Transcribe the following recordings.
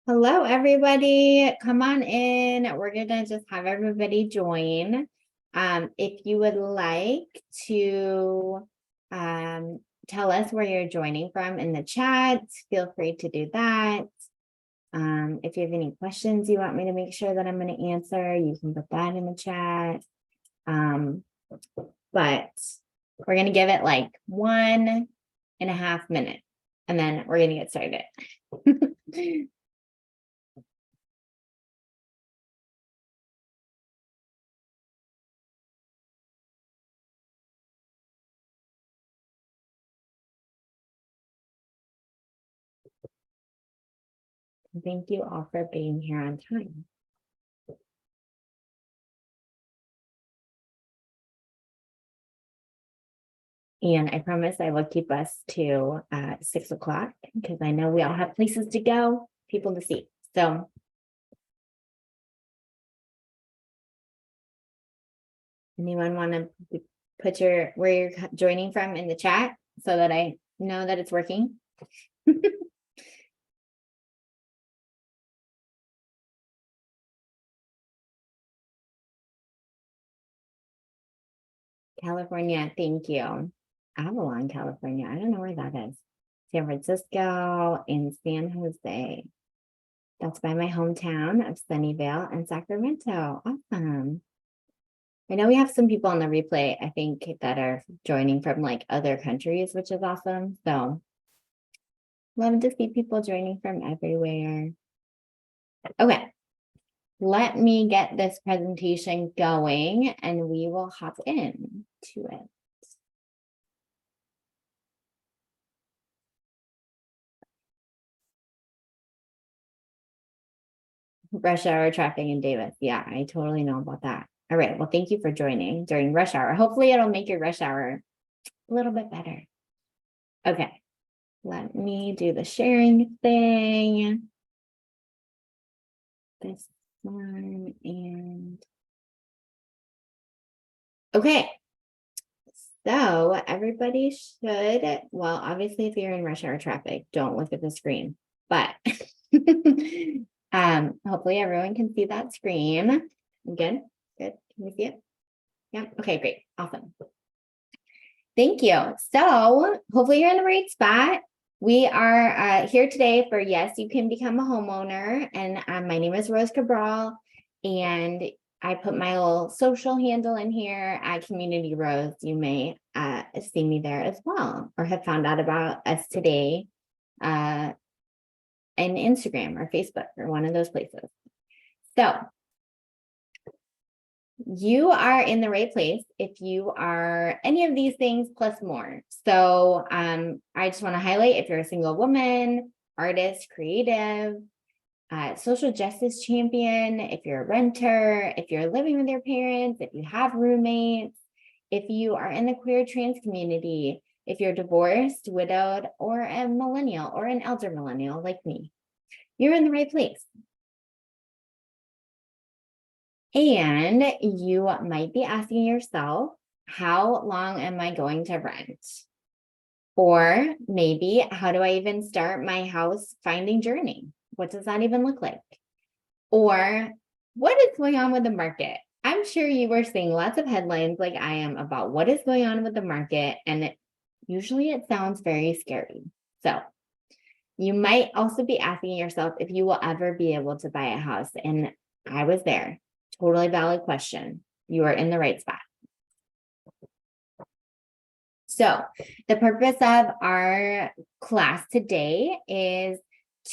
Hello, everybody. Come on in. We're going to just have everybody join. If you would like to tell us where you're joining from in the chat, feel free to do that. If you have any questions you want me to make sure that I'm going to answer, you can put that in the chat. But we're going to give it like 1.5 minutes, and then we're going to get started. Thank you all for being here on time. And I promise I will keep us to 6 o'clock because I know we all have places to go, people to see. So anyone want to put where you're joining from in the chat so that I know that it's working? California, thank you. Avalon, California. I don't know where that is. San Francisco and San Jose. That's by my hometown of Sunnyvale and Sacramento. Awesome. I know we have some people on the replay, I think, that are joining from like other countries, which is awesome. So love to see people joining from everywhere. Okay, let me get this presentation going and we will hop in to it. Rush hour traffic in Davis. Yeah, I totally know about that. All right, well, thank you for joining during rush hour. Hopefully it'll make your rush hour a little bit better. Okay, let me do the sharing thing. This one and okay. So everybody should, well, obviously if you're in rush hour traffic, don't look at the screen, but hopefully everyone can see that screen. Good, good. Can you see it? Yeah. Okay, great. Awesome. Thank you. So hopefully you're in the right spot. We are here today for Yes, You Can Become a Homeowner. And my name is Rose Cabral. And I put my little social handle in here at Community Rose. You may see me there as well, or have found out about us today in Instagram or Facebook or one of those places. So you are in the right place if you are any of these things plus more. So I just want to highlight if you're a single woman, artist, creative, social justice champion, if you're a renter, if you're living with your parents, if you have roommates, if you are in the queer trans community, if you're divorced, widowed, or a millennial or an elder millennial like me, you're in the right place. And you might be asking yourself, how long am I going to rent? Or maybe, how do I even start my house finding journey? What does that even look like? Or what is going on with the market? I'm sure you were seeing lots of headlines like I am about what is going on with the market. And usually it sounds very scary. So you might also be asking yourself if you will ever be able to buy a house. And I was there. Totally valid question. You are in the right spot. So the purpose of our class today is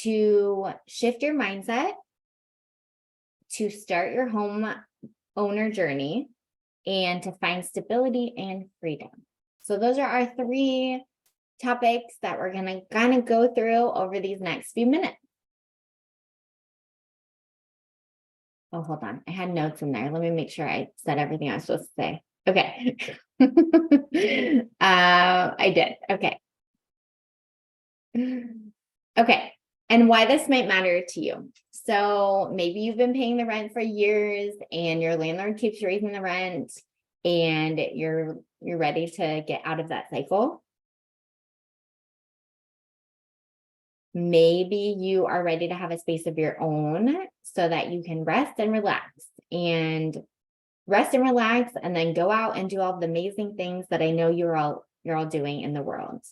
to shift your mindset, to start your home owner journey, and to find stability and freedom. So those are our 3 topics that we're going to kind of go through over these next few minutes. Oh, hold on. I had notes in there. Let me make sure I said everything I was supposed to say. Okay. I did. Okay. Okay. And why this might matter to you. So maybe you've been paying the rent for years and your landlord keeps raising the rent and you're ready to get out of that cycle. Maybe you are ready to have a space of your own so that you can rest and relax and then go out and do all the amazing things that I know you're all doing in the world.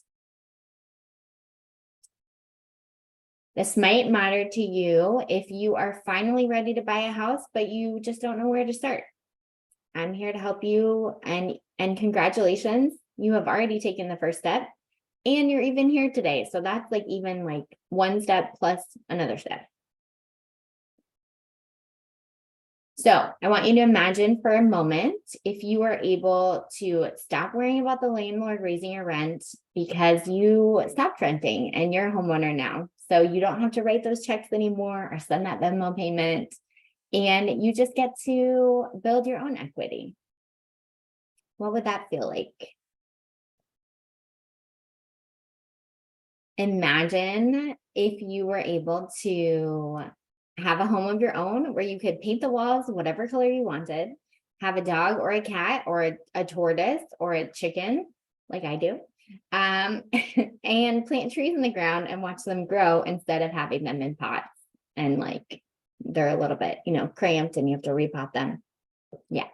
This might matter to you if you are finally ready to buy a house, but you just don't know where to start. I'm here to help you, and congratulations, you have already taken the first step and you're even here today. So that's like even like one step plus another step. So I want you to imagine for a moment if you were able to stop worrying about the landlord raising your rent because you stopped renting and you're a homeowner now. So you don't have to write those checks anymore or send that Venmo payment, and you just get to build your own equity. What would that feel like? Imagine if you were able to have a home of your own where you could paint the walls whatever color you wanted, have a dog or a cat or a tortoise or a chicken, like I do, and plant trees in the ground and watch them grow instead of having them in pots and like they're a little bit, cramped and you have to repot them. Yeah.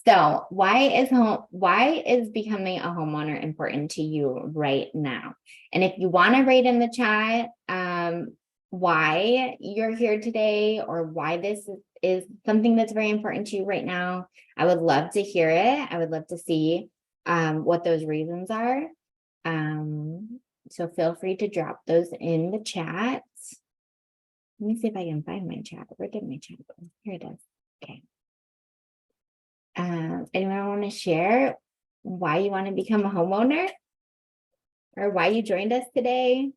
So why is becoming a homeowner important to you right now? And if you want to write in the chat why you're here today or why this is something that's very important to you right now, I would love to hear it. I would love to see what those reasons are. So feel free to drop those in the chat. Let me see if I can find my chat. Where did my chat go? Here it is. Okay. Anyone want to share why you want to become a homeowner or why you joined us today?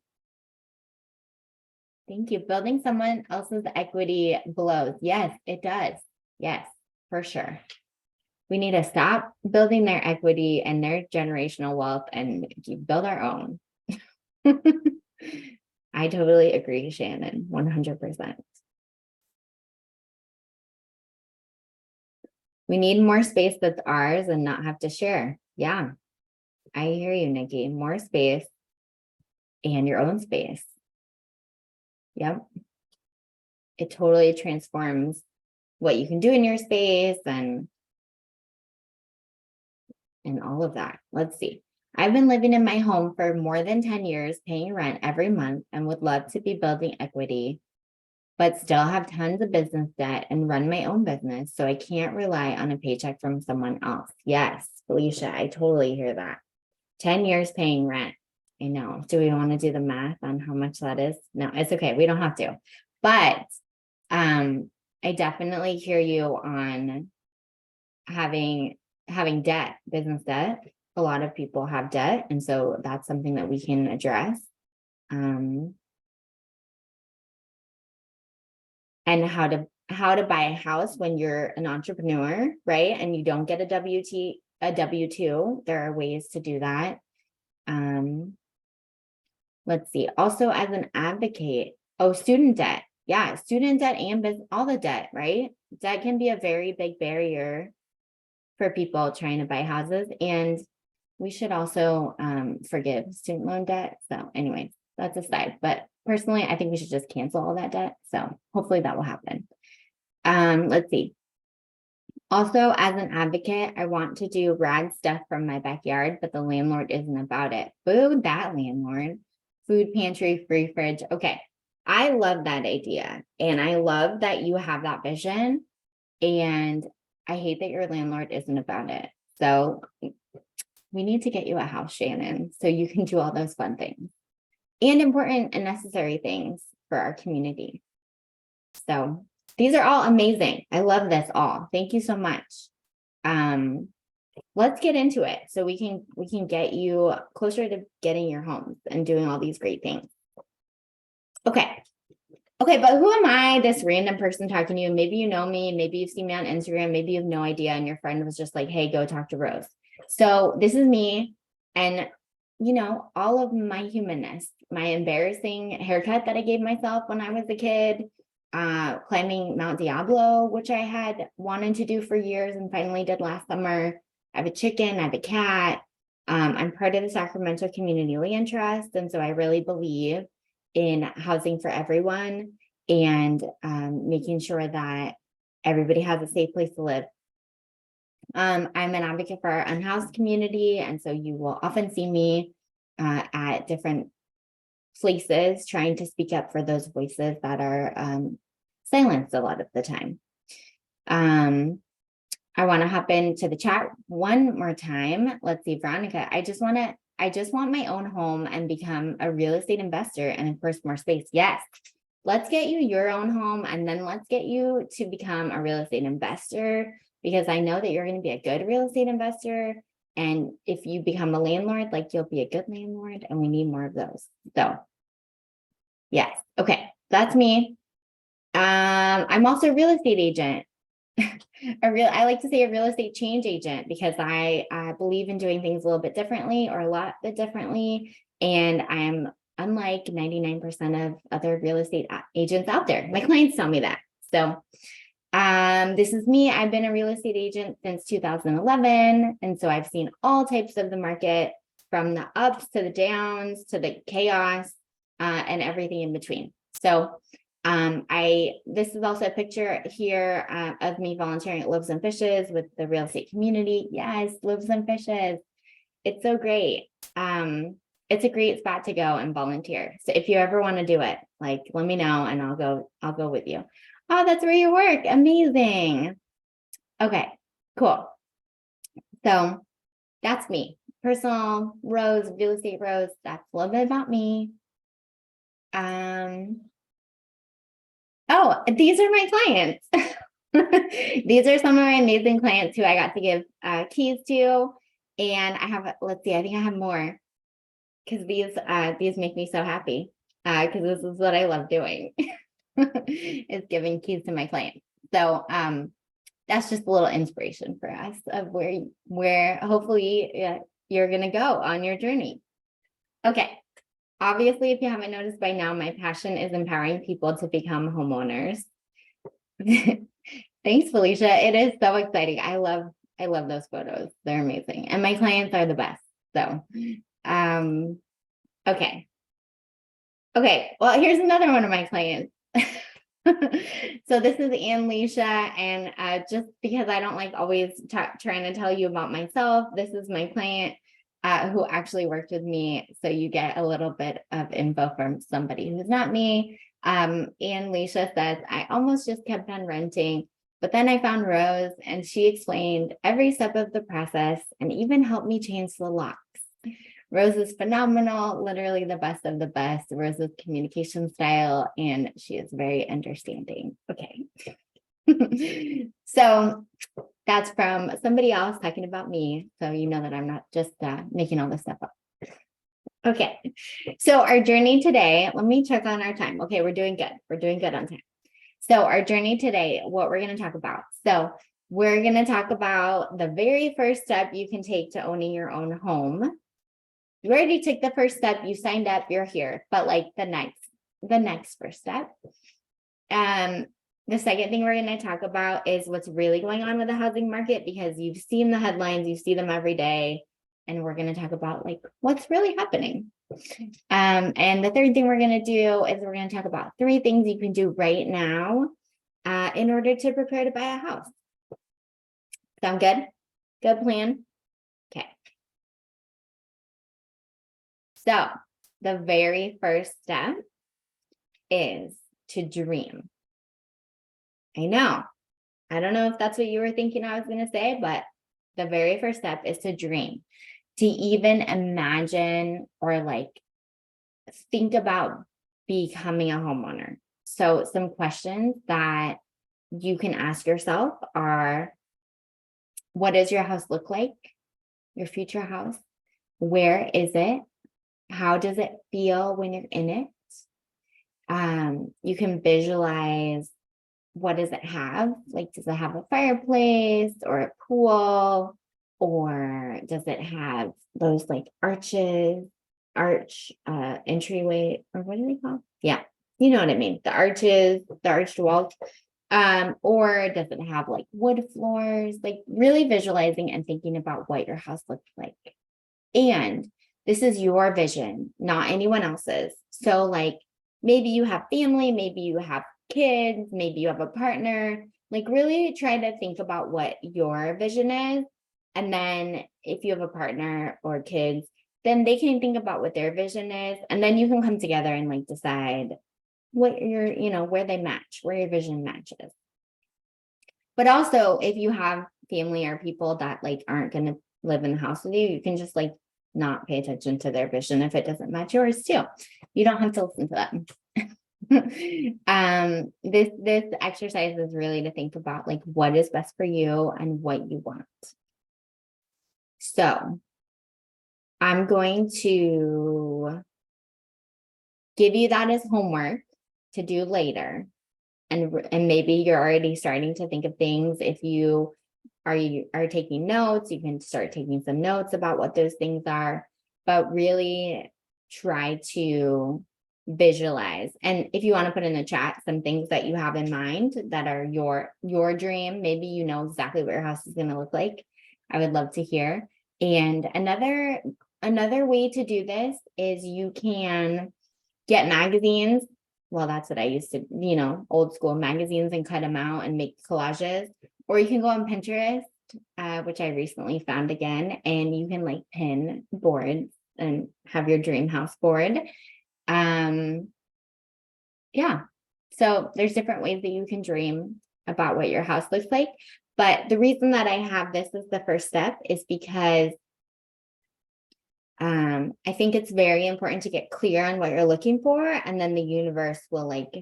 Thank you. Building someone else's equity blows. Yes, it does. Yes, for sure. We need to stop building their equity and their generational wealth and build our own. I totally agree, Shannon, 100%. We need more space that's ours and not have to share. Yeah, I hear you, Nikki. More space and your own space. Yep. It totally transforms what you can do in your space and all of that. Let's see. I've been living in my home for more than 10 years, paying rent every month, and would love to be building equity, but still have tons of business debt and run my own business. So I can't rely on a paycheck from someone else. Yes, Felicia, I totally hear that. 10 years paying rent. I know. Do we want to do the math on how much that is? No, it's okay. We don't have to. But I definitely hear you on having debt, business debt. A lot of people have debt, and so that's something that we can address. And how to buy a house when you're an entrepreneur, right? And you don't get a W-2. There are ways to do that. Let's see. Also, as an advocate, student debt. Yeah, student debt and business, all the debt, right? Debt can be a very big barrier for people trying to buy houses, and we should also forgive student loan debt. So anyway, that's a side, but personally, I think we should just cancel all that debt. So hopefully that will happen. Let's see. Also, as an advocate, I want to do rad stuff from my backyard, but the landlord isn't about it. Boo, that landlord. Food pantry, free fridge. Okay. I love that idea. And I love that you have that vision. And I hate that your landlord isn't about it. So we need to get you a house, Shannon, so you can do all those fun things and important and necessary things for our community. So these are all amazing. I love this all. Thank you so much. Let's get into it so we can get you closer to getting your homes and doing all these great things. Okay, but who am I, this random person talking to you? Maybe you know me, maybe you've seen me on Instagram, maybe you have no idea, and your friend was just like, hey, go talk to Rose. So this is me, and all of my humanness, my embarrassing haircut that I gave myself when I was a kid, climbing Mount Diablo, which I had wanted to do for years and finally did last summer. I have a chicken, I have a cat, I'm part of the Sacramento Community Land Trust, and so I really believe in housing for everyone and making sure that everybody has a safe place to live. I'm an advocate for our unhoused community, and so you will often see me at different places trying to speak up for those voices that are silenced a lot of the time. I want to hop into the chat one more time. Let's see, Veronica, I just want my own home and become a real estate investor and of course more space. Yes. Let's get you your own home and then let's get you to become a real estate investor, because I know that you're going to be a good real estate investor. And if you become a landlord, like you'll be a good landlord, and we need more of those. So yes. Okay. That's me. I'm also a real estate agent. I like to say a real estate change agent, because I believe in doing things a little bit differently or a lot bit differently. And I'm unlike 99% of other real estate agents out there. My clients tell me that. So this is me. I've been a real estate agent since 2011. And so I've seen all types of the market, from the ups to the downs to the chaos and everything in between. So this is also a picture here of me volunteering at Loaves and Fishes with the real estate community. Yes, Loaves and Fishes. It's so great. It's a great spot to go and volunteer. So if you ever want to do it, like, let me know and I'll go with you. Oh, that's where you work. Amazing. Okay, cool. So that's me. Personal Rose, real estate Rose. That's a little bit about me. Oh, these are my clients. These are some of my amazing clients who I got to give keys to. And I have, let's see, I think I have more, because these make me so happy, because this is what I love doing, is giving keys to my clients. So that's just a little inspiration for us of where hopefully you're going to go on your journey. Okay. Obviously, if you haven't noticed by now, my passion is empowering people to become homeowners. Thanks, Felicia. It is so exciting. I love those photos. They're amazing. And my clients are the best. So, okay. Okay. Well, here's another one of my clients. So this is Ann-Leisha, and just because I don't like always trying to tell you about myself, this is my client who actually worked with me. So you get a little bit of info from somebody who's not me. Ann-Leisha says, I almost just kept on renting, but then I found Rose and she explained every step of the process and even helped me change the locks. Rose is phenomenal, literally the best of the best. Rose's communication style, and she is very understanding. Okay. So that's from somebody else talking about me. So you know that I'm not just making all this stuff up. Okay. So our journey today, let me check on our time. Okay, we're doing good. We're doing good on time. So our journey today, what we're going to talk about. So we're going to talk about the very first step you can take to owning your own home. You already took the first step, you signed up, you're here, but like the next first step. The second thing we're going to talk about is what's really going on with the housing market, because you've seen the headlines, you see them every day, and we're going to talk about like what's really happening. And the third thing we're going to do is we're going to talk about 3 things you can do right now in order to prepare to buy a house. Sound good? Good plan? Okay. So the very first step is to dream. I know. I don't know if that's what you were thinking I was going to say, but the very first step is to dream, to even imagine or like think about becoming a homeowner. So some questions that you can ask yourself are, what does your house look like? Your future house? Where is it? How does it feel when you're in it? You can visualize, what does it have? Like, does it have a fireplace or a pool? Or does it have those like arch entryway, or what do they call? Yeah, you know what I mean. The arches, the arched walls. Or does it have like wood floors? Like really visualizing and thinking about what your house looks like. And this is your vision, not anyone else's. So like maybe you have family, maybe you have kids, maybe you have a partner. Like really try to think about what your vision is. And then if you have a partner or kids, then they can think about what their vision is. And then you can come together and like decide what your, where they match, where your vision matches. But also if you have family or people that like aren't going to live in the house with you, you can just like not pay attention to their vision if it doesn't match yours too. You don't have to listen to them. This exercise is really to think about like what is best for you and what you want. So I'm going to give you that as homework to do later. And maybe you're already starting to think of things. If you are taking notes, you can start taking some notes about what those things are, but really try to visualize. And if you want to put in the chat some things that you have in mind that are your dream, maybe you know exactly what your house is going to look like. I would love to hear. And another way to do this is you can get magazines. Well, that's what I used to, old school magazines, and cut them out and make collages. Or you can go on Pinterest, which I recently found again, and you can like pin boards and have your dream house board. Yeah. So there's different ways that you can dream about what your house looks like. But the reason that I have this as the first step is because I think it's very important to get clear on what you're looking for, and then the universe will like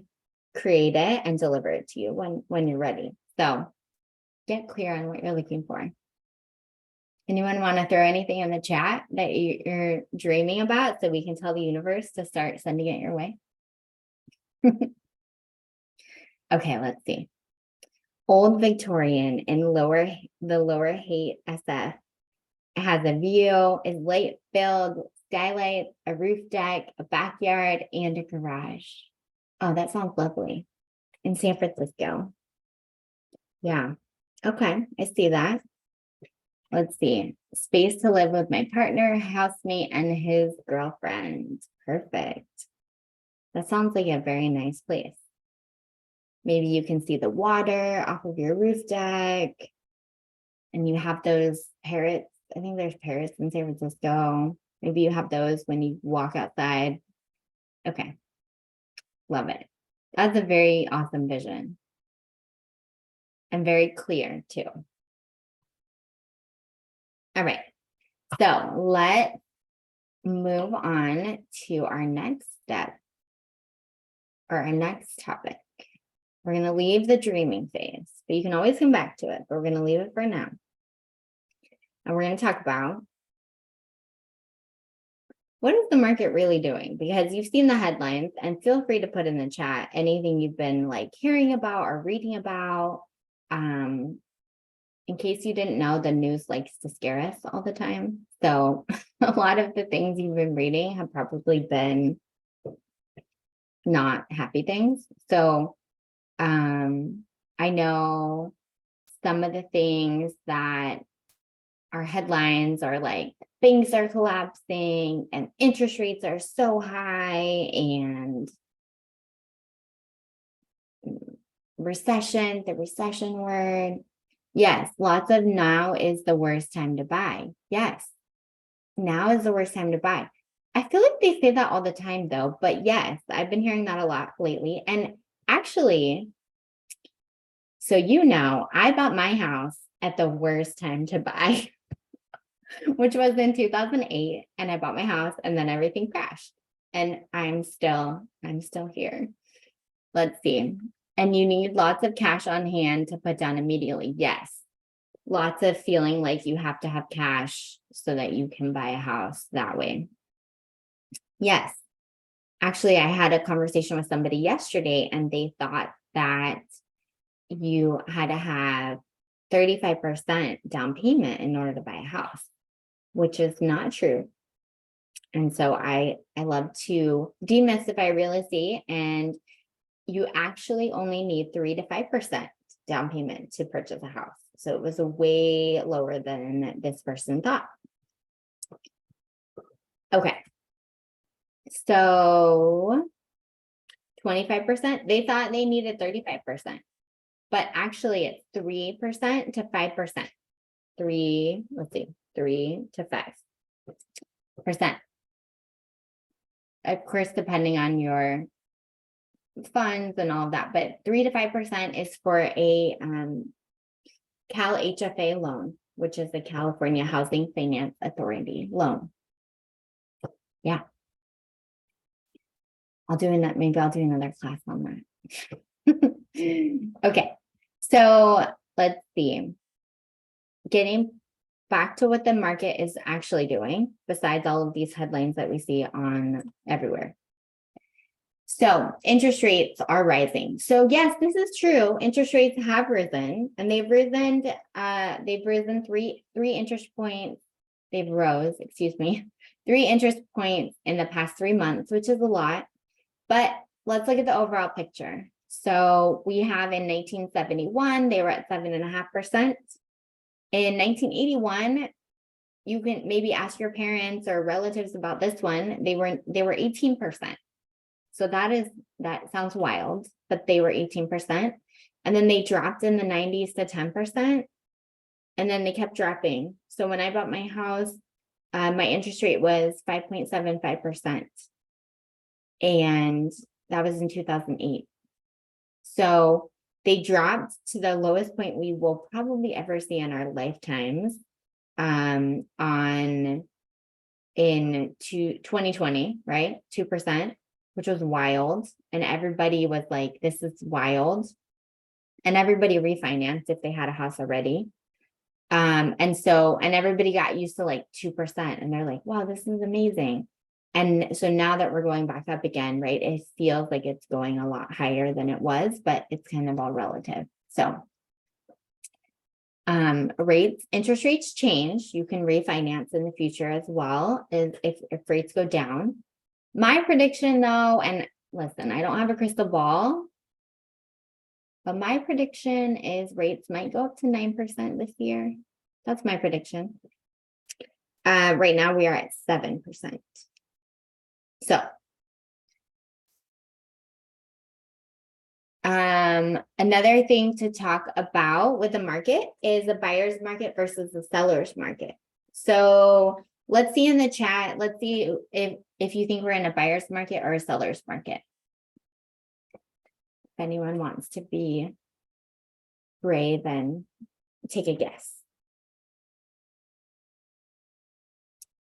create it and deliver it to you when you're ready. So get clear on what you're looking for. Anyone want to throw anything in the chat that you're dreaming about so we can tell the universe to start sending it your way? Okay, let's see. Old Victorian in the lower Haight SF. It has a view, is light filled, skylight, a roof deck, a backyard, and a garage. Oh, that sounds lovely. In San Francisco. Yeah. Okay, I see that. Let's see. Space to live with my partner, housemate, and his girlfriend. Perfect. That sounds like a very nice place. Maybe you can see the water off of your roof deck. And you have those parrots. I think there's parrots in San Francisco. Maybe you have those when you walk outside. Okay. Love it. That's a very awesome vision. And very clear too. All right. So let's move on to our next step or our next topic. We're going to leave the dreaming phase, but you can always come back to it, but we're going to leave it for now. And we're going to talk about what is the market really doing? Because you've seen the headlines, and feel free to put in the chat anything you've been like hearing about or reading about. In case you didn't know, the news likes to scare us all the time. So a lot of the things you've been reading have probably been not happy things. So I know some of the things that our headlines are like, banks are collapsing and interest rates are so high, and recession, the recession word. Yes, lots of now is the worst time to buy. Yes, now is the worst time to buy. I feel like they say that all the time though, but yes, I've been hearing that a lot lately. And actually, so I bought my house at the worst time to buy, which was in 2008, and I bought my house and then everything crashed. And I'm still here. Let's see. And you need lots of cash on hand to put down immediately. Yes. Lots of feeling like you have to have cash so that you can buy a house that way. Yes. Actually, I had a conversation with somebody yesterday, and they thought that you had to have 35% down payment in order to buy a house, which is not true. And so I love to demystify real estate, and you actually only need 3 to 5% down payment to purchase a house. So it was way lower than this person thought. Okay. So 25%, they thought they needed 35%, but actually it's 3% to 5%. 3 to 5%. Of course, depending on your funds and all of that, but 3 to 5% is for a Cal HFA loan, which is the California Housing Finance Authority loan. Yeah. Maybe I'll do another class on that. Okay. So let's see. Getting back to what the market is actually doing, besides all of these headlines that we see on everywhere. So interest rates are rising. So yes, this is true. Interest rates have risen, and they've risen 3 interest points. They've rose, 3 interest points in the past 3 months, which is a lot. But let's look at the overall picture. So we have in 1971, they were at 7.5%. In 1981, you can maybe ask your parents or relatives about this one. They were 18%. So that sounds wild, but they were 18%. And then they dropped in the 90s to 10%. And then they kept dropping. So when I bought my house, my interest rate was 5.75%. And that was in 2008. So they dropped to the lowest point we will probably ever see in our lifetimes in 2020, right? 2%, which was wild. And everybody was like, this is wild. And everybody refinanced if they had a house already. And everybody got used to like 2%. And they're like, wow, this is amazing. And so now that we're going back up again, right, it feels like it's going a lot higher than it was, but it's kind of all relative. So interest rates change. You can refinance in the future as well if rates go down. My prediction though, and listen, I don't have a crystal ball, but my prediction is rates might go up to 9% this year. That's my prediction. Right now we are at 7%. So, another thing to talk about with the market is the buyer's market versus the seller's market. So let's see in the chat, let's see if you think we're in a buyer's market or a seller's market. If anyone wants to be brave and take a guess.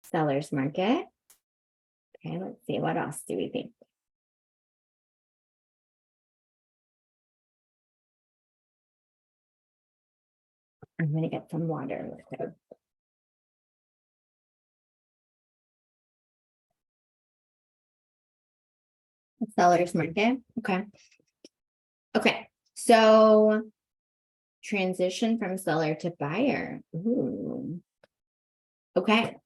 Seller's market. Okay, let's see, what else do we think? I'm gonna get some water. Seller's market, okay. Okay, so transition from seller to buyer. Ooh. Okay,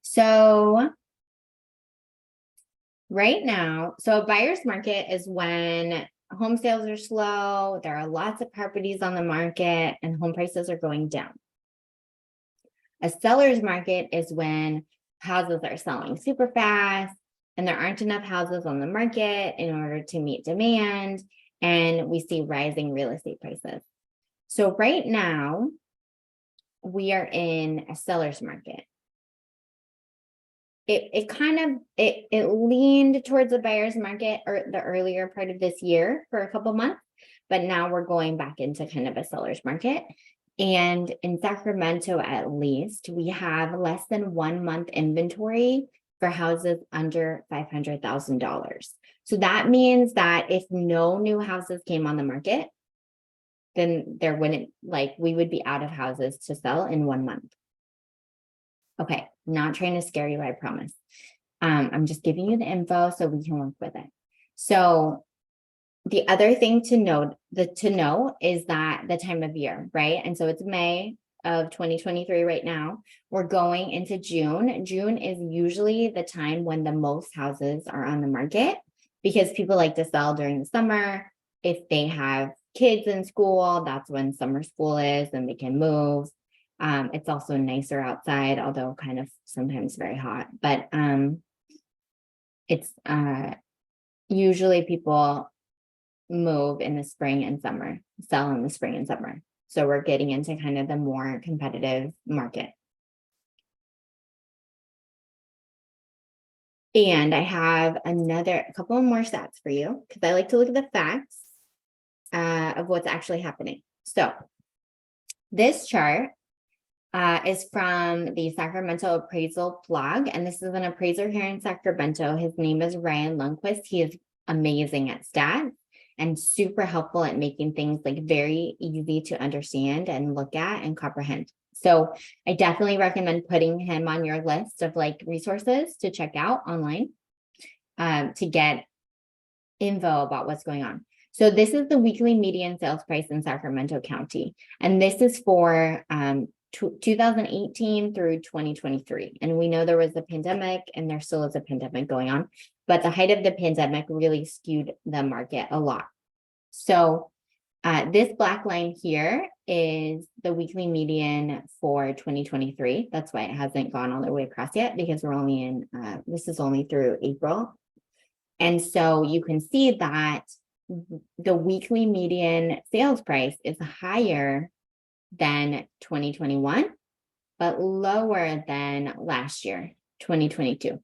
so right now, so a buyer's market is when home sales are slow, there are lots of properties on the market, and home prices are going down. A seller's market is when houses are selling super fast and there aren't enough houses on the market in order to meet demand, and we see rising real estate prices. So right now, we are in a seller's market. It leaned towards the buyer's market or the earlier part of this year for a couple months, but now we're going back into kind of a seller's market. And in Sacramento, at least, we have less than 1 month inventory for houses under $500,000. So that means that if no new houses came on the market, then we would be out of houses to sell in 1 month. Okay, not trying to scare you, I promise. I'm just giving you the info so we can work with it. So the other thing to know is that the time of year, right? And so it's May of 2023 right now. We're going into June. June is usually the time when the most houses are on the market because people like to sell during the summer. If they have kids in school, that's when summer school is and they can move. It's also nicer outside, although kind of sometimes very hot, but it's usually people move in the spring and summer, sell in the spring and summer. So we're getting into kind of the more competitive market. And I have a couple more stats for you because I like to look at the facts of what's actually happening. So this chart is from the Sacramento Appraisal blog, and this is an appraiser here in Sacramento. His name is Ryan Lundquist. He is amazing at stats and super helpful at making things like very easy to understand and look at and comprehend. So I definitely recommend putting him on your list of like resources to check out online to get info about what's going on. So this is the weekly median sales price in Sacramento County, and this is for 2018 through 2023. And we know there was a pandemic and there still is a pandemic going on, but the height of the pandemic really skewed the market a lot. So this black line here is the weekly median for 2023. That's why it hasn't gone all the way across yet, because we're only in, this is only through April. And so you can see that the weekly median sales price is higher than 2021, but lower than last year, 2022.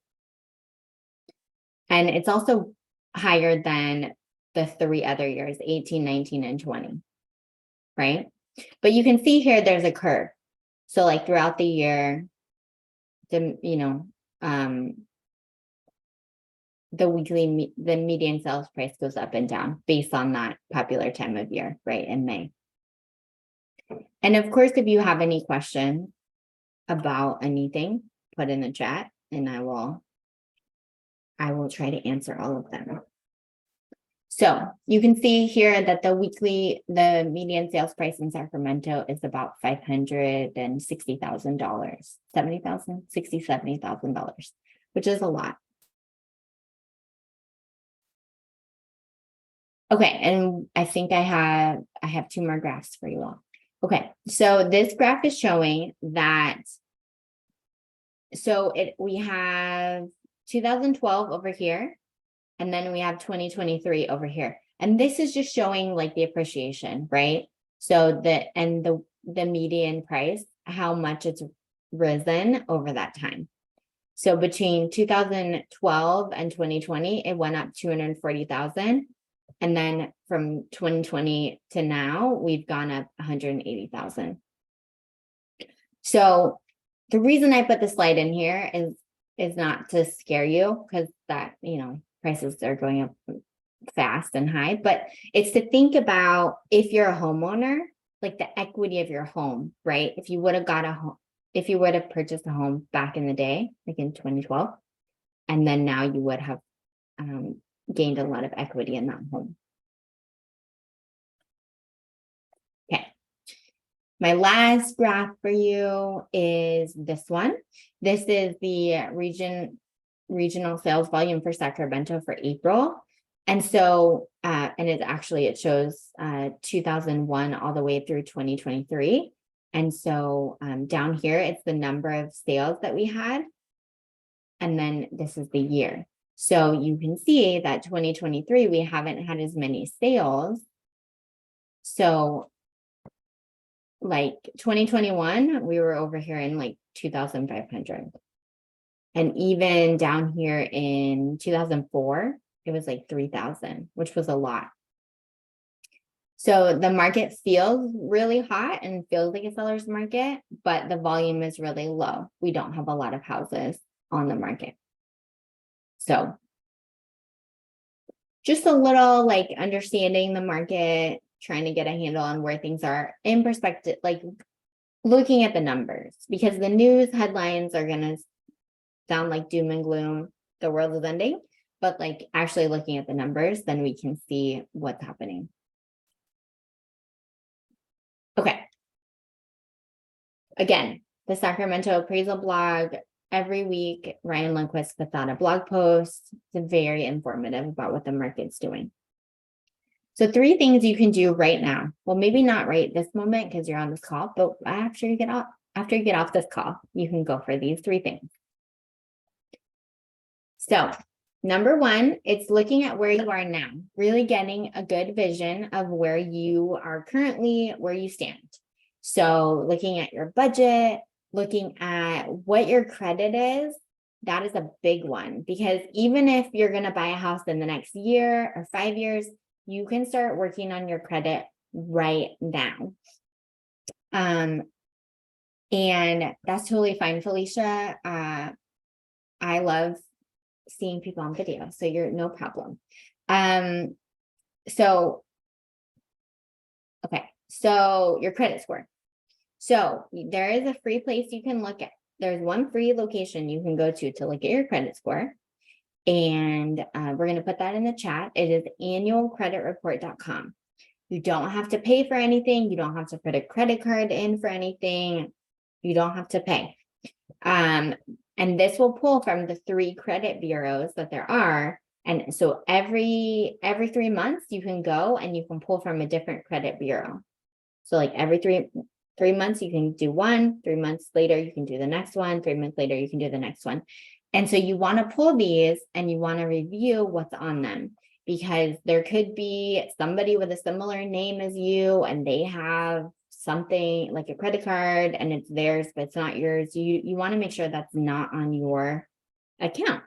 And it's also higher than the 3 other years, 18, 19, and 20, right? But you can see here, there's a curve. So like throughout the year, the median sales price goes up and down based on that popular time of year, right, in May. And of course, if you have any questions about anything, put in the chat and I will try to answer all of them. So you can see here that the median sales price in Sacramento is about $560,000, $70,000, which is a lot. Okay, and I think I have 2 more graphs for you all. Okay, so this graph is showing that, we have 2012 over here, and then we have 2023 over here. And this is just showing like the appreciation, right? So the median price, how much it's risen over that time. So between 2012 and 2020, it went up 240,000. And then from 2020 to now, we've gone up 180,000. So the reason I put the slide in here is not to scare you, because that, prices are going up fast and high, but it's to think about, if you're a homeowner, like the equity of your home, right? If you would have purchased a home back in the day, like in 2012, and then now you would have gained a lot of equity in that home. Okay. My last graph for you is this one. This is the regional sales volume for Sacramento for April. And so, and it shows 2001 all the way through 2023. And so down here, it's the number of sales that we had. And then this is the year. So you can see that 2023, we haven't had as many sales. So like 2021, we were over here in like 2,500. And even down here in 2004, it was like 3,000, which was a lot. So the market feels really hot and feels like a seller's market, but the volume is really low. We don't have a lot of houses on the market. So just a little like understanding the market, trying to get a handle on where things are in perspective, like looking at the numbers, because the news headlines are going to sound like doom and gloom, the world is ending, but like actually looking at the numbers, then we can see what's happening. Okay. Again, the Sacramento Appraisal blog, every week, Ryan Lundquist puts out a blog post. It's very informative about what the market's doing. So 3 things you can do right now. Well, maybe not right this moment because you're on this call, but after you get off after you get off this call, you can go for these 3 things. So number 1, it's looking at where you are now, really getting a good vision of where you are currently, where you stand. So looking at your budget, looking at what your credit is, that is a big one, because even if you're going to buy a house in the next year or 5 years, you can start working on your credit right now. And that's totally fine, Felicia. I love seeing people on video, so you're no problem. So your credit score. So there is a free place you can look at. There's one free location you can go to look at your credit score. And we're going to put that in the chat. It is annualcreditreport.com. You don't have to pay for anything. You don't have to put a credit card in for anything. You don't have to pay. And this will pull from the 3 credit bureaus that there are. And so every 3 months you can go and you can pull from a different credit bureau. So like every three months you can do one, 3 months later you can do the next one, 3 months later you can do the next one. And so you want to pull these and you want to review what's on them, because there could be somebody with a similar name as you and they have something like a credit card and it's theirs, but it's not yours. You want to make sure that's not on your account.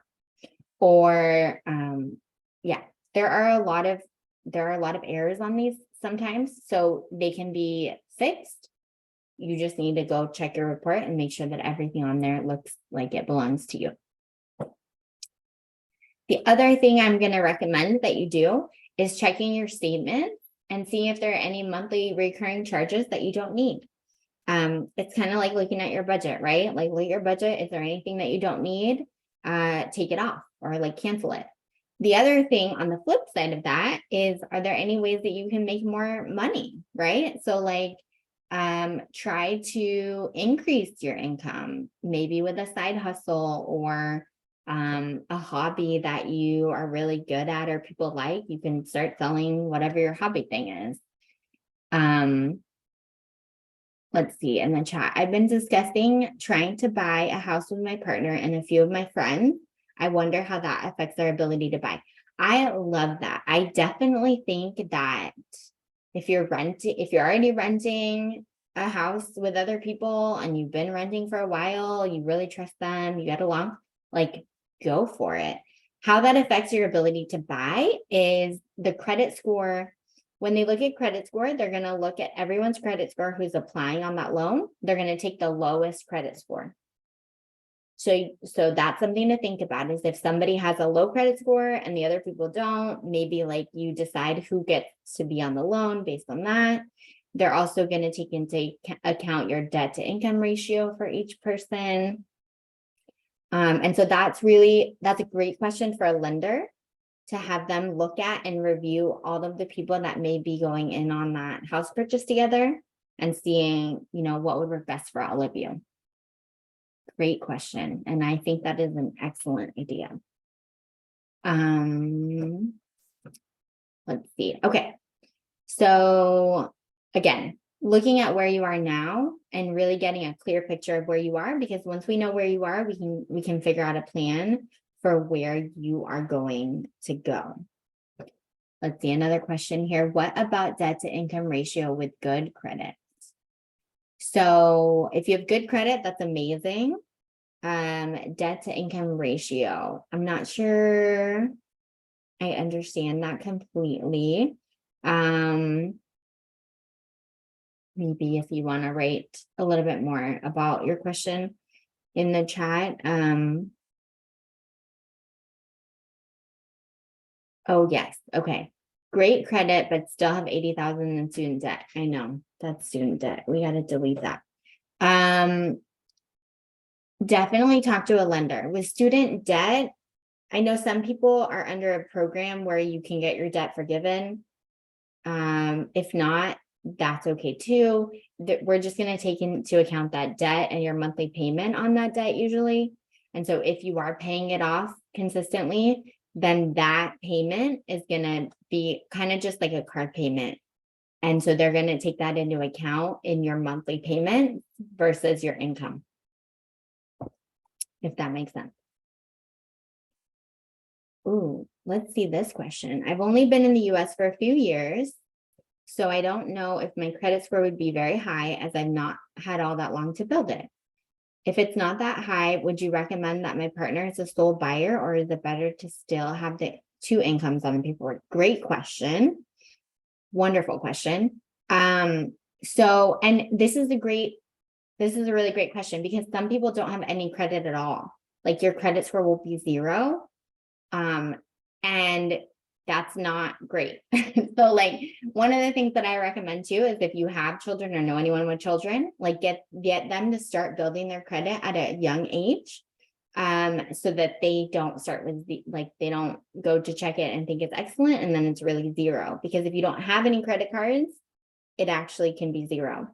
Or there are a lot of errors on these sometimes, so they can be fixed. You just need to go check your report and make sure that everything on there looks like it belongs to you. The other thing I'm going to recommend that you do is checking your statement and seeing if there are any monthly recurring charges that you don't need. It's kind of like looking at your budget, right? Like, look at your budget. Is there anything that you don't need? Take it off or like cancel it. The other thing on the flip side of that is, are there any ways that you can make more money, right? So like, try to increase your income, maybe with a side hustle or a hobby that you are really good at or people like. You can start selling whatever your hobby thing is. Let's see in the chat. I've been discussing trying to buy a house with my partner and a few of my friends. I wonder how that affects our ability to buy. I love that. I definitely think that if you're already renting a house with other people and you've been renting for a while, you really trust them, you get along, like, go for it. How that affects your ability to buy is the credit score. When they look at credit score, they're going to look at everyone's credit score who's applying on that loan. They're going to take the lowest credit score. So that's something to think about, is if somebody has a low credit score and the other people don't, maybe like you decide who gets to be on the loan based on that. They're also going to take into account your debt to income ratio for each person. And so that's a great question for a lender, to have them look at and review all of the people that may be going in on that house purchase together and seeing, what would work best for all of you. Great question. And I think that is an excellent idea. Let's see. Okay. So again, looking at where you are now and really getting a clear picture of where you are, because once we know where you are, we can figure out a plan for where you are going to go. Let's see, another question here. What about debt to income ratio with good credit? So if you have good credit, that's amazing. Debt to income ratio, I'm not sure I understand that completely. Maybe if you want to write a little bit more about your question in the chat. Oh, yes. Okay. Great credit, but still have 80,000 in student debt. I know that's student debt. We got to delete that. Definitely talk to a lender. With student debt, I know some people are under a program where you can get your debt forgiven. If not, that's okay too. We're just going to take into account that debt and your monthly payment on that debt usually. And so if you are paying it off consistently, then that payment is going to be kind of just like a car payment. And so they're going to take that into account in your monthly payment versus your income, if that makes sense. Ooh, let's see this question. I've only been in the US for a few years, so I don't know if my credit score would be very high as I've not had all that long to build it. If it's not that high, would you recommend that my partner is a sole buyer, or is it better to still have the two incomes on the paperwork? Great question. Wonderful question. And this is a really great question, because some people don't have any credit at all. Like your credit score will be 0. And that's not great. So like one of the things that I recommend too is if you have children or know anyone with children, like get them to start building their credit at a young age. So that they don't start with they don't go to check it and think it's excellent and then it's really 0. Because if you don't have any credit cards, it actually can be 0.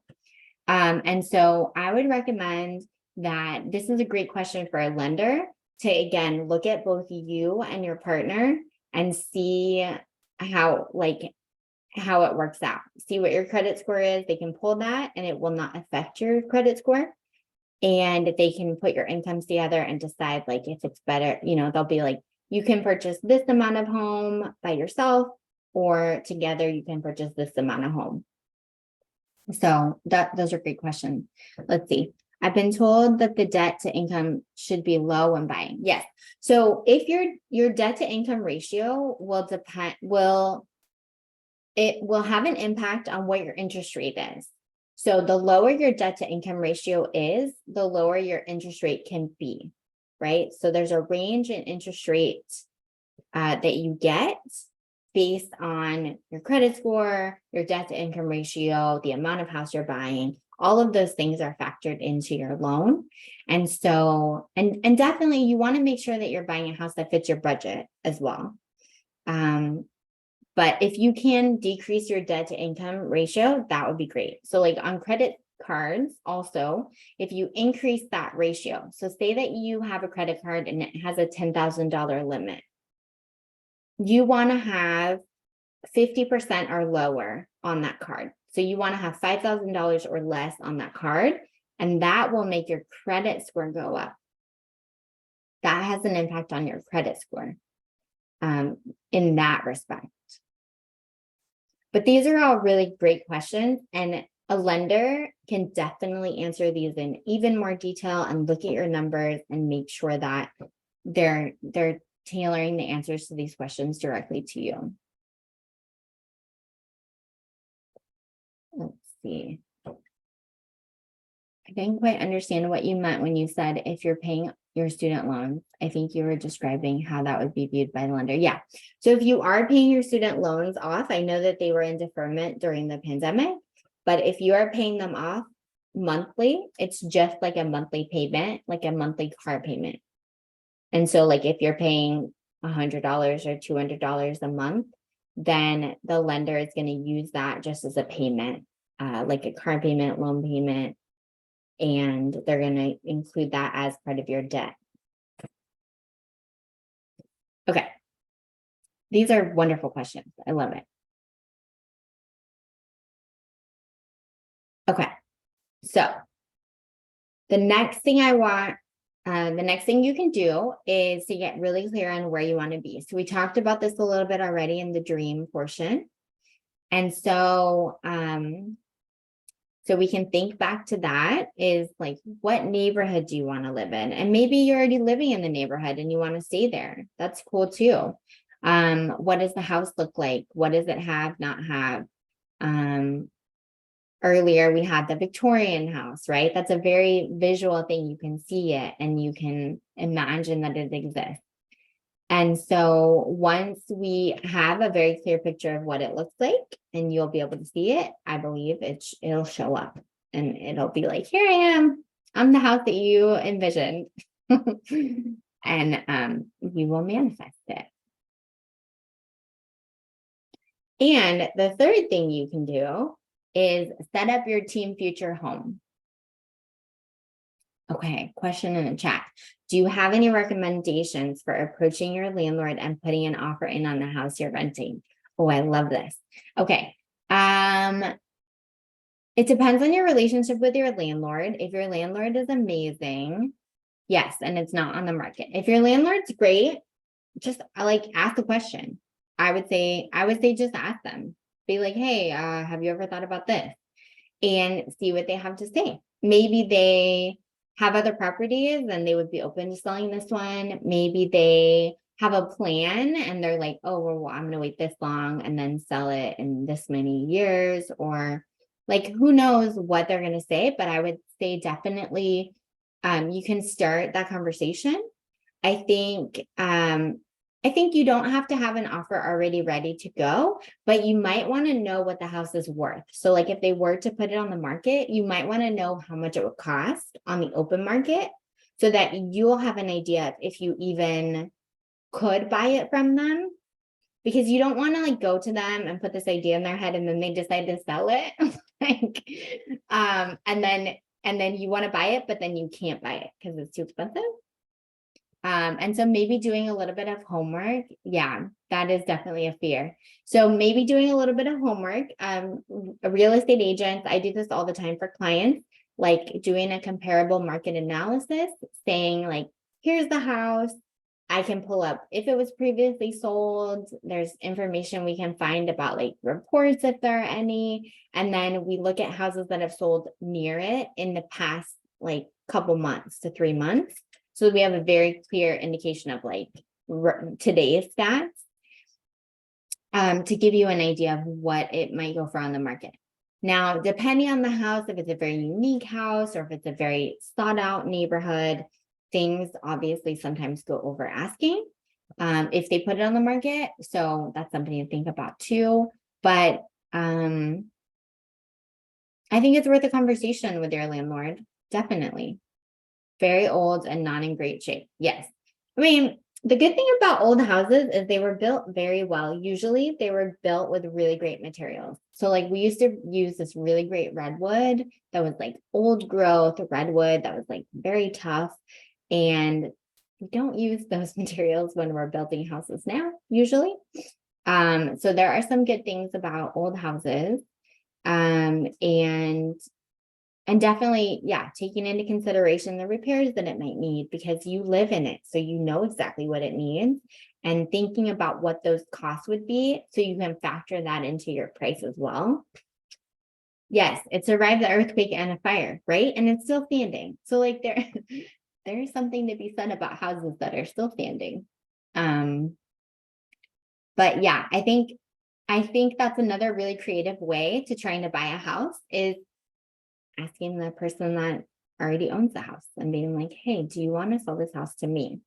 And so I would recommend that this is a great question for a lender to, again, look at both you and your partner and see how it works out. See what your credit score is. They can pull that and it will not affect your credit score. And they can put your incomes together and decide like if it's better, they'll be like, you can purchase this amount of home by yourself, or together you can purchase this amount of home. So those are great questions. Let's see. I've been told that the debt to income should be low when buying. Yes. So if your debt to income ratio will have an impact on what your interest rate is. So the lower your debt to income ratio is, the lower your interest rate can be, right? So there's a range in interest rates that you get based on your credit score, your debt to income ratio, the amount of house you're buying. All of those things are factored into your loan. And so, and definitely you want to make sure that you're buying a house that fits your budget as well. But if you can decrease your debt to income ratio, that would be great. So like on credit cards also, if you increase that ratio, so say that you have a credit card and it has a $10,000 limit, you want to have 50% or lower on that card. So you want to have $5,000 or less on that card, and that will make your credit score go up. That has an impact on your credit score in that respect. But these are all really great questions, and a lender can definitely answer these in even more detail and look at your numbers and make sure that they're tailoring the answers to these questions directly to you. Let's see. I didn't quite understand what you meant when you said if you're paying your student loans. I think you were describing how that would be viewed by the lender. Yeah. So if you are paying your student loans off, I know that they were in deferment during the pandemic, but if you are paying them off monthly, it's just like a monthly payment, like a monthly car payment. And so like if you're paying $100 or $200 a month, then the lender is going to use that just as a payment, like a car payment, loan payment, and they're going to include that as part of your debt. Okay. These are wonderful questions. I love it. Okay. So the next thing you can do is to get really clear on where you want to be. So we talked about this a little bit already in the dream portion. And so, so we can think back to that is like, what neighborhood do you want to live in? And maybe you're already living in the neighborhood and you want to stay there. That's cool too. What does the house look like? What does it have, not have? Earlier we had the Victorian house, right? That's a very visual thing. You can see it and you can imagine that it exists. And so once we have a very clear picture of what it looks like and you'll be able to see it, I believe it'll show up and it'll be like, here I am. I'm the house that you envisioned. And you will manifest it. And the third thing you can do is set up your team future home. Okay, question in the chat. Do you have any recommendations for approaching your landlord and putting an offer in on the house you're renting? Oh, I love this. Okay, It depends on your relationship with your landlord. If your landlord is amazing, yes, and it's not on the market. If your landlord's great, just like ask the question. I would say just ask them. Be like, hey, have you ever thought about this? And see what they have to say. Maybe they have other properties and they would be open to selling this one. Maybe they have a plan and they're like, oh, well, I'm going to wait this long and then sell it in this many years. Or like, who knows what they're going to say. But I would say definitely you can start that conversation. I think you don't have to have an offer already ready to go, but you might want to know what the house is worth. So like if they were to put it on the market, you might want to know how much it would cost on the open market so that you'll have an idea of if you even could buy it from them. Because you don't want to like go to them and put this idea in their head and then they decide to sell it. like and then you want to buy it, but then you can't buy it because it's too expensive. And so maybe doing a little bit of homework. Yeah, that is definitely a fear. So maybe doing a little bit of homework. A real estate agent, I do this all the time for clients, like doing a comparable market analysis, saying like, here's the house. I can pull up if it was previously sold. There's information we can find about like reports if there are any. And then we look at houses that have sold near it in the past like couple months to 3 months. So we have a very clear indication of like today's stats to give you an idea of what it might go for on the market. Now, depending on the house, if it's a very unique house or if it's a very sought out neighborhood, things obviously sometimes go over asking if they put it on the market. So that's something to think about too. But I think it's worth a conversation with your landlord. Definitely. Very old and not in great shape. Yes. I mean, the good thing about old houses is they were built very well. Usually they were built with really great materials. So like we used to use this really great redwood that was like old growth redwood that was like very tough. And we don't use those materials when we're building houses now, usually. So there are some good things about old houses. And definitely, yeah, taking into consideration the repairs that it might need because you live in it. So you know exactly what it needs and thinking about what those costs would be so you can factor that into your price as well. Yes, it survived the earthquake and a fire, right? And it's still standing. So like there's something to be said about houses that are still standing. But yeah, I think that's another really creative way to trying to buy a house is asking the person that already owns the house and being like, hey, do you want to sell this house to me?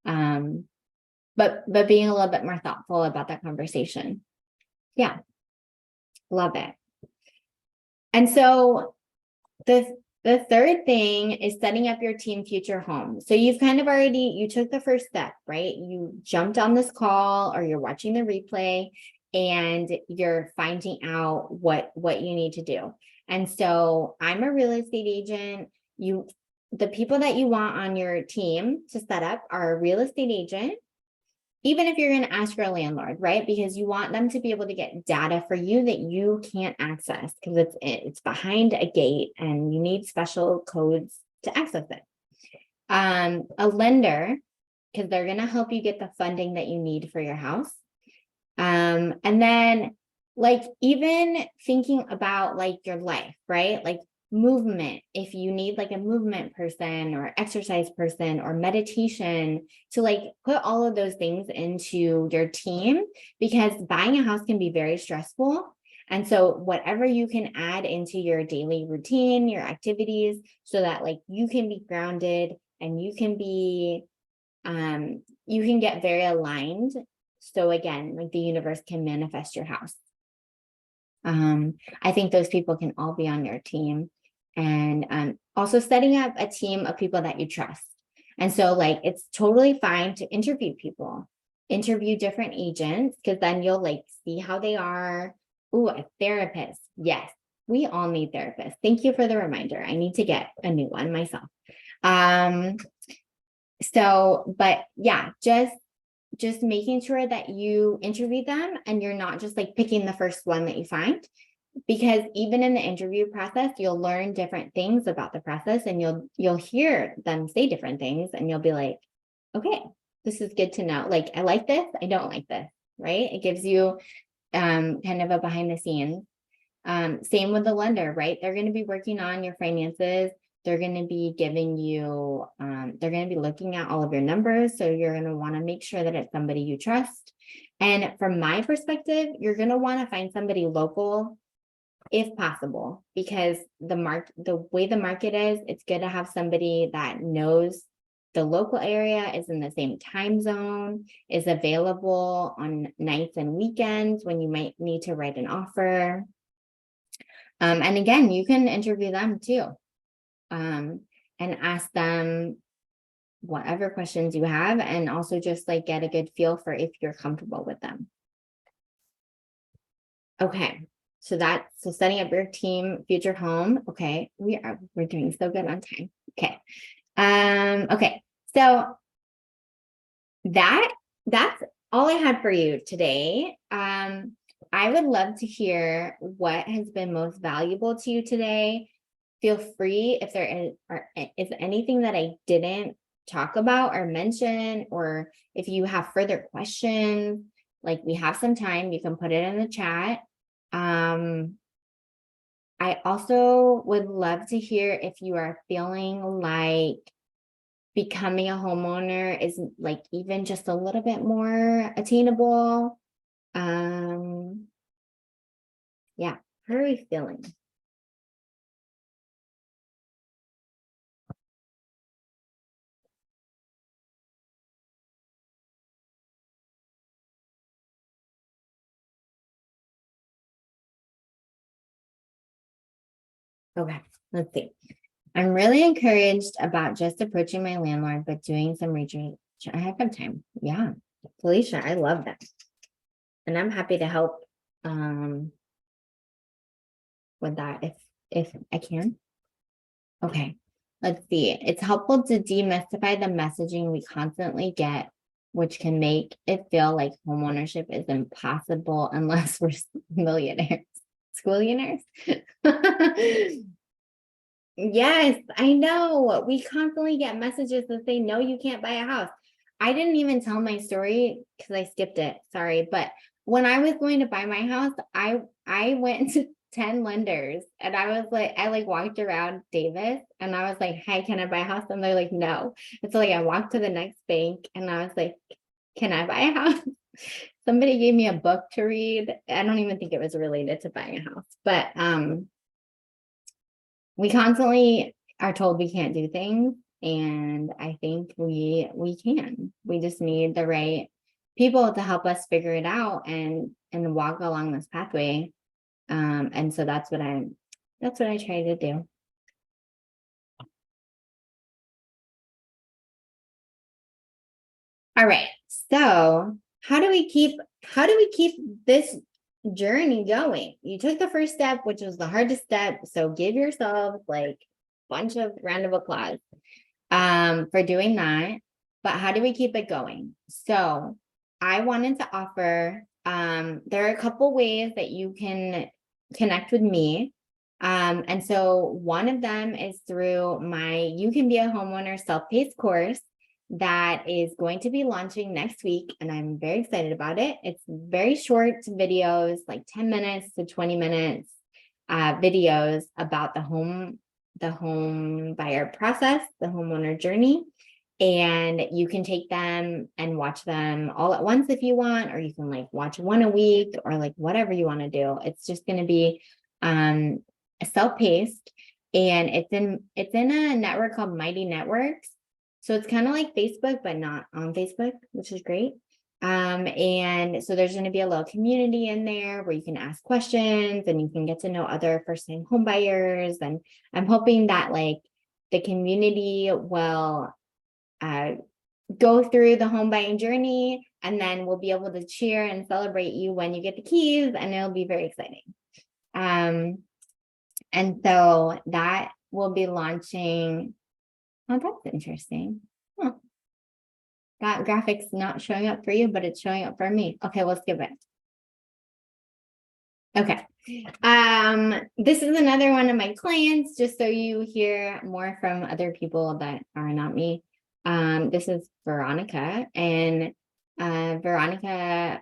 But being a little bit more thoughtful about that conversation. Yeah, love it. And so the third thing is setting up your team future home. So you've kind of you took the first step, right? You jumped on this call or you're watching the replay and you're finding out what you need to do. And so I'm a real estate agent. The people that you want on your team to set up are a real estate agent, even if you're going to ask for a landlord, right? Because you want them to be able to get data for you that you can't access because it's behind a gate and you need special codes to access it. A lender, because they're going to help you get the funding that you need for your house. And then like even thinking about like your life, right? Like movement, if you need like a movement person or exercise person or meditation to like put all of those things into your team because buying a house can be very stressful. And so whatever you can add into your daily routine, your activities, so that like you can be grounded and you can get very aligned. So again, like the universe can manifest your house. I think those people can all be on your team and also setting up a team of people that you trust. And so like, it's totally fine to interview different agents, because then you'll like see how they are. Ooh, a therapist. Yes, we all need therapists. Thank you for the reminder. I need to get a new one myself. But yeah, just just making sure that you interview them and you're not just like picking the first one that you find, because even in the interview process, you'll learn different things about the process, and you'll hear them say different things, and you'll be like, okay, this is good to know. Like, I like this, I don't like this, right? It gives you kind of a behind the scenes. Same with the lender, right? They're going to be working on your finances. They're going to be giving you, they're going to be looking at all of your numbers. So you're going to want to make sure that it's somebody you trust. And from my perspective, you're going to want to find somebody local if possible, because the way the market is, it's good to have somebody that knows the local area, is in the same time zone, is available on nights and weekends when you might need to write an offer. And again, you can interview them too, and ask them whatever questions you have, and also just like get a good feel for if you're comfortable with them. Okay, so setting up your team, future home. Okay, we're doing so good on time. Okay. Okay, so that's all I had for you today. I would love to hear what has been most valuable to you today. Feel free, if there is anything that I didn't talk about or mention, or if you have further questions, like we have some time, you can put it in the chat. I also would love to hear if you are feeling like becoming a homeowner is like even just a little bit more attainable. Yeah, how are we feeling? Okay, let's see. I'm really encouraged about just approaching my landlord, but doing some research ahead of time. Yeah, Felicia, I love that. And I'm happy to help with that if I can. Okay, let's see. It's helpful to demystify the messaging we constantly get, which can make it feel like homeownership is impossible unless we're millionaires, schoolionaires. Yes, I know. We constantly get messages that say, no, you can't buy a house. I didn't even tell my story because I skipped it. Sorry. But when I was going to buy my house, I went to 10 lenders, and I walked around Davis, and I was like, hey, can I buy a house? And they're like, no. And so I walked to the next bank, and I was like, can I buy a house? Somebody gave me a book to read. I don't even think it was related to buying a house, but we constantly are told we can't do things, and I think we can. We just need the right people to help us figure it out and walk along this pathway. And so that's what I try to do. All right. So how do we keep this journey going? You took the first step, which was the hardest step. So give yourself like a bunch of round of applause for doing that. But how do we keep it going? So I wanted to offer, there are a couple ways that you can connect with me. And so one of them is through my You Can Be a Homeowner self-paced course that is going to be launching next week. And I'm very excited about it. It's very short videos, like 10 minutes to 20 minutes videos about the home buyer process, the homeowner journey. And you can take them and watch them all at once if you want, or you can like watch one a week, or like whatever you want to do. It's just going to be self-paced, and it's in a network called Mighty Networks. So it's kind of like Facebook, but not on Facebook, which is great. And so there's going to be a little community in there where you can ask questions, and you can get to know other first-time home buyers. And I'm hoping that like the community will go through the home buying journey, and then we'll be able to cheer and celebrate you when you get the keys, and it'll be very exciting. And so that will be launching. Oh, that's interesting. Huh. That graphic's not showing up for you, but it's showing up for me. Okay, we'll skip it. Okay. This is another one of my clients, just so you hear more from other people that are not me. This is Veronica, and Veronica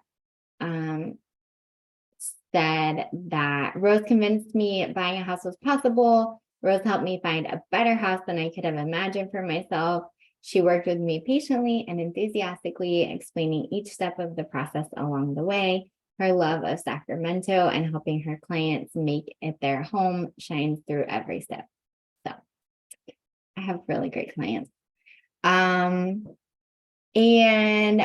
said that Rose convinced me buying a house was possible. Rose helped me find a better house than I could have imagined for myself. She worked with me patiently and enthusiastically, explaining each step of the process along the way. Her love of Sacramento and helping her clients make it their home shines through every step. So I have really great clients. And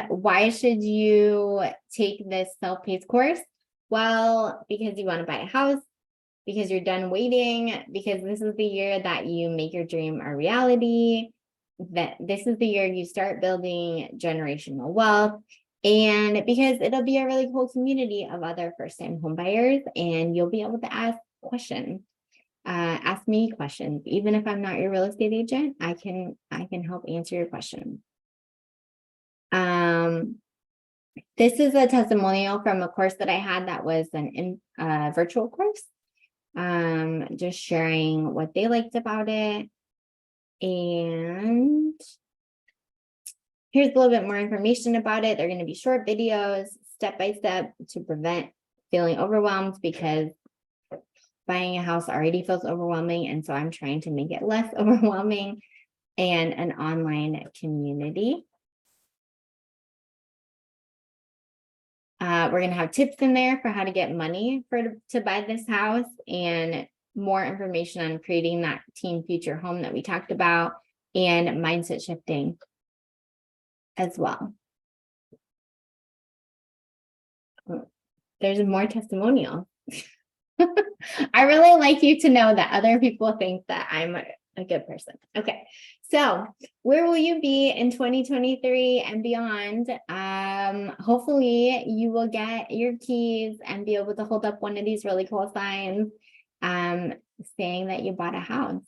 why should you take this self-paced course? Well, because you want to buy a house, because you're done waiting, because this is the year that you make your dream a reality, that this is the year you start building generational wealth, and because it'll be a really cool community of other first-time home buyers, and you'll be able to ask questions. Ask me questions. Even if I'm not your real estate agent, I can help answer your questions. This is a testimonial from a course that I had that was an virtual course. Just sharing what they liked about it. And here's a little bit more information about it. They're going to be short videos, step by step, to prevent feeling overwhelmed, because buying a house already feels overwhelming. And so I'm trying to make it less overwhelming, and an online community. We're going to have tips in there for how to get money to buy this house, and more information on creating that teen future home that we talked about, and mindset shifting as well. There's more testimonials. I really like you to know that other people think that I'm a good person. Okay, so where will you be in 2023 and beyond? Hopefully you will get your keys and be able to hold up one of these really cool signs saying that you bought a house.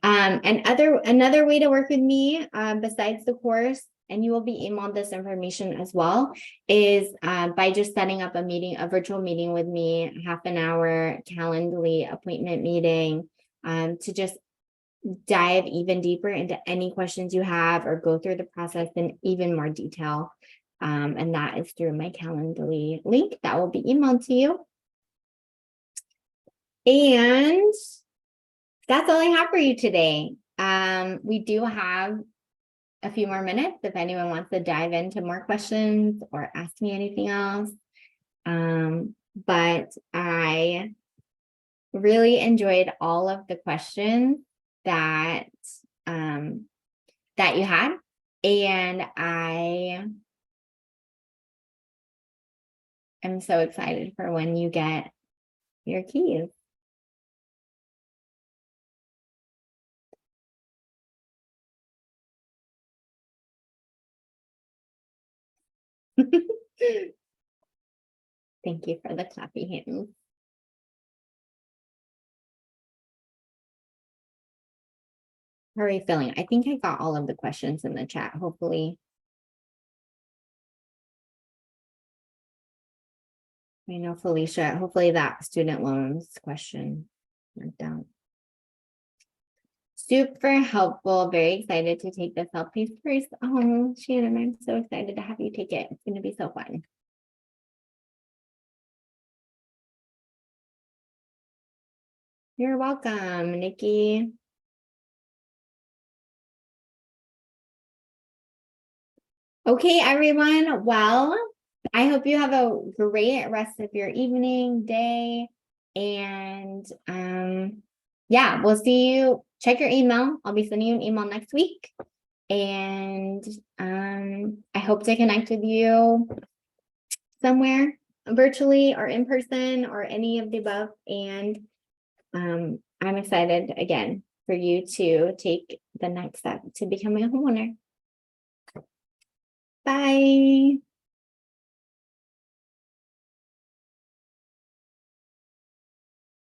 And another way to work with me besides the course, and you will be emailed this information as well, is by just setting up a virtual meeting with me, half an hour Calendly appointment meeting, to just dive even deeper into any questions you have, or go through the process in even more detail. And that is through my Calendly link that will be emailed to you. And that's all I have for you today. We do have a few more minutes if anyone wants to dive into more questions or ask me anything else. But I really enjoyed all of the questions that you had, and I am so excited for when you get your keys. Thank you for the clappy hands. How are you feeling? I think I got all of the questions in the chat, hopefully. I know Felicia, hopefully that student loans question went down. Super helpful. Very excited to take this self-paced course. Oh, Shannon, I'm so excited to have you take it. It's going to be so fun. You're welcome, Nikki. Okay, everyone. Well, I hope you have a great rest of your evening, day, and yeah, we'll see you. Check your email. I'll be sending you an email next week, and I hope to connect with you somewhere virtually or in person or any of the above. And I'm excited again for you to take the next step to becoming a homeowner. Bye.